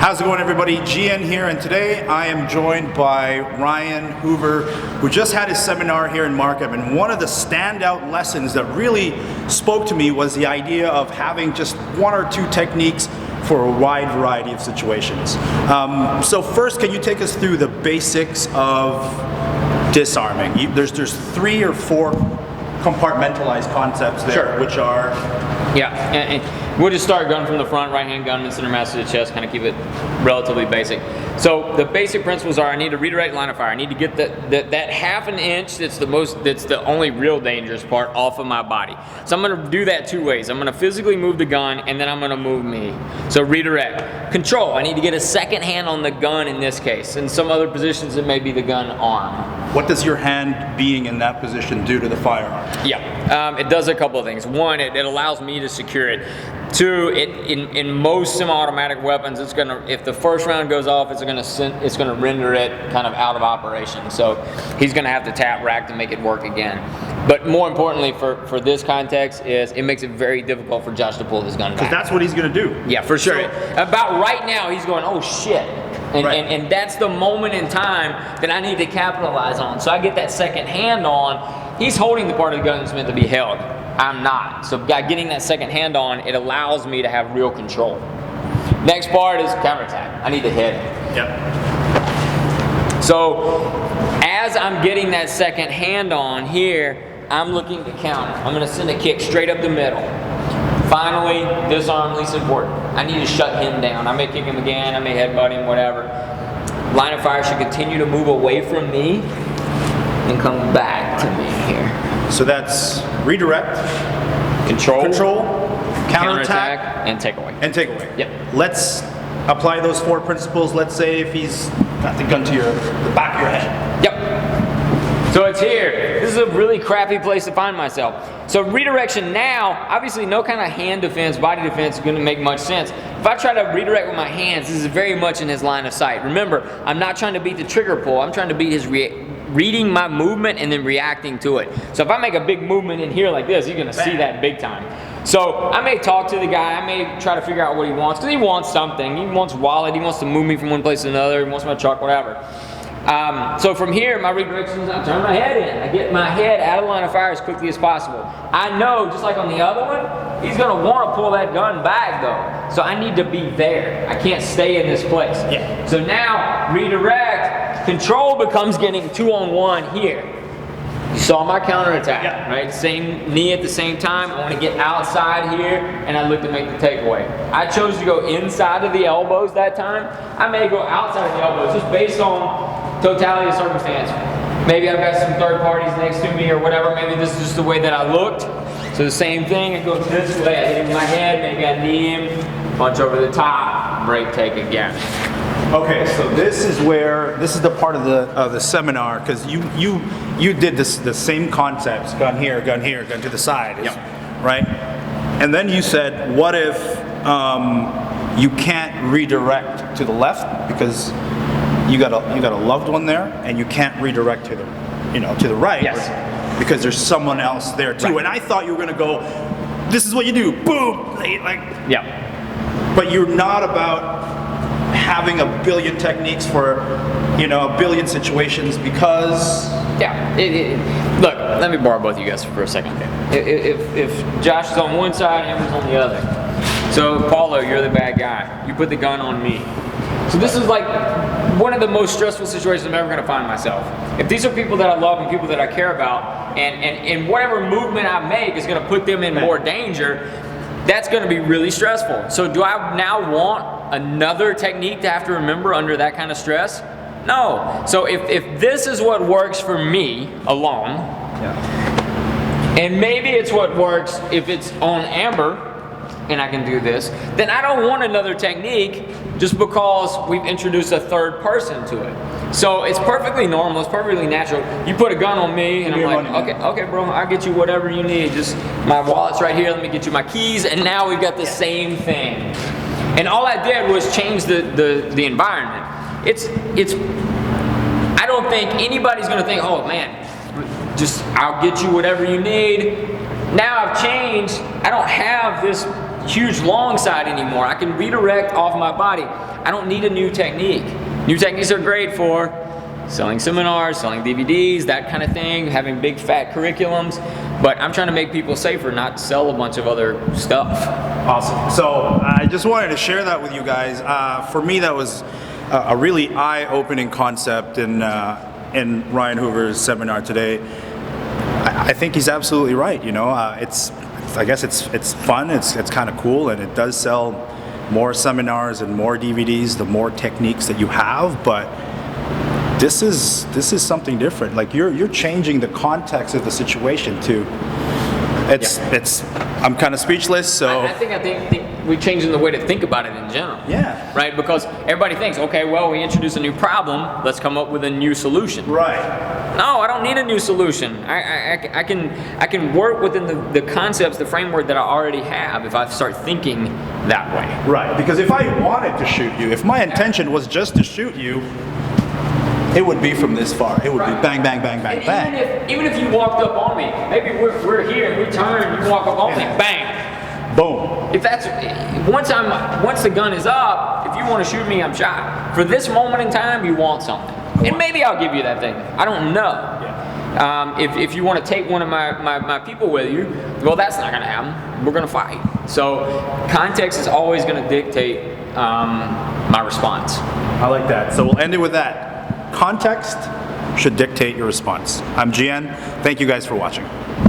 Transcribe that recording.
How's it going, everybody? GN here, and today I am joined by Ryan Hoover, who just had his seminar here in Markham, and one of the standout lessons that really spoke to me was the idea of having just one or two techniques for a wide variety of situations. So first, can you take us through the basics of disarming? There's 3 or 4 compartmentalized concepts there, sure, which are... Yeah, and we'll just start gun from the front, right hand gun, center mass to the chest, kind of keep it relatively basic. So the basic principles are: I need to redirect line of fire. I need to get that half an inch that's the only real dangerous part off of my body. So I'm going to do that 2 ways. I'm going to physically move the gun, and then I'm going to move me. So redirect. Control. I need to get a second hand on the gun in this case. In some other positions, it may be the gun arm. What does your hand being in that position do to the firearm? Yeah, it does a couple of things. One, it allows me to secure it. 2, in most semi-automatic weapons, it's gonna, if the first round goes off, it's gonna render it kind of out of operation. So he's gonna have to tap rack to make it work again. But more importantly for this context is it makes it very difficult for Josh to pull his gun back. Because that's what he's gonna do. Yeah, for sure. About right now, he's going, oh shit. And that's the moment in time that I need to capitalize on. So I get that second hand on. He's holding the part of the gun that's meant to be held. I'm not. So by getting that second hand on, it allows me to have real control. Next part is counterattack. I need to hit it. Yep. So as I'm getting that second hand on here, I'm looking to counter. I'm going to send a kick straight up the middle. Finally, disarm, least important. I need to shut him down. I may kick him again, I may headbutt him, whatever. Line of fire should continue to move away from me and come back to me here. So that's redirect, control, counterattack, and take away. Yep. Let's apply those 4 principles. Let's say if he's got the gun to the back of your head. Yep. So it's here. This is a really crappy place to find myself. So redirection now, obviously no kind of hand defense, body defense is going to make much sense. If I try to redirect with my hands, this is very much in his line of sight. Remember, I'm not trying to beat the trigger pull. I'm trying to beat his reading my movement and then reacting to it. So if I make a big movement in here like this, you're going to see that big time. So I may talk to the guy, I may try to figure out what he wants, because he wants something. He wants wallet, he wants to move me from one place to another, he wants my truck, whatever. So from here, my redirection is I turn my head in. I get my head out of the line of fire as quickly as possible. I know, just like on the other one, he's going to want to pull that gun back though. So I need to be there. I can't stay in this place. Yeah. So now, redirect, control becomes getting 2-on-1 here. You saw my counterattack, yeah, right? Same knee at the same time. I want to get outside here, and I look to make the takeaway. I chose to go inside of the elbows that time. I may go outside of the elbows, just based on totality of circumstance. Maybe I've got some third parties next to me or whatever. Maybe this is just the way that I looked. So the same thing, I go this way, I hit him in my head, maybe I knee him, punch over the top, break, take again. Okay, so this is the part of the seminar, because you did the same concepts: gun here, gun to the side, yep, right? And then you said, what if you can't redirect to the left because you got a loved one there, and you can't redirect to the right, yes, because there's someone else there too. Right. And I thought you were gonna go, this is what you do, boom, like, yeah. But you're not about having a billion techniques for, a billion situations, because... Yeah, look, let me borrow both of you guys for a second. If Josh is on one side, Amber's on the other. So, Paulo, you're the bad guy. You put the gun on me. So this is like one of the most stressful situations I'm ever going to find myself. If these are people that I love and people that I care about, and whatever movement I make is going to put them in more danger, that's going to be really stressful. So do I now want another technique to have to remember under that kind of stress? No. So if this is what works for me alone, yeah, and maybe it's what works if it's on Amber and I can do this, then I don't want another technique just because we've introduced a third person to it. So it's perfectly normal, it's perfectly natural. You put a gun on me and I'm like, okay bro, I'll get you whatever you need. Just my wallet's right here, let me get you my keys, and now we've got the same thing. And all I did was change the environment. I don't think anybody's gonna think, oh man, just I'll get you whatever you need. Now I've changed, I don't have this huge long side anymore. I can redirect off my body. I don't need a new technique. New techniques are great for selling seminars, selling DVDs, that kind of thing, having big fat curriculums, but I'm trying to make people safer, not sell a bunch of other stuff. Awesome. So I just wanted to share that with you guys. For me, that was a really eye-opening concept in Ryan Hoover's seminar today. I think he's absolutely right. You know, I guess it's fun. It's kind of cool, and it does sell more seminars and more DVDs the more techniques that you have. But this is something different. Like you're changing the context of the situation too. I'm kind of speechless. So I think we're changing the way to think about it in general. Yeah. Right? Because everybody thinks, okay, well, we introduce a new problem, let's come up with a new solution. Right. No, I don't need a new solution. I can work within the concepts, the framework that I already have if I start thinking that way. Right. Because if I wanted to shoot you, if my intention was just to shoot you, it would be from this far. It would be bang, bang, bang, bang, bang. Even if you walked up on me, maybe we're here and we turn, you walk up on me, bang. Boom. If that's once the gun is up, if you want to shoot me, I'm shot. For this moment in time, you want something, and maybe I'll give you that thing. I don't know. Yeah. If you want to take one of my people with you, well, that's not going to happen. We're going to fight. So context is always going to dictate my response. I like that. So we'll end it with that. Context should dictate your response. I'm GN. Thank you guys for watching.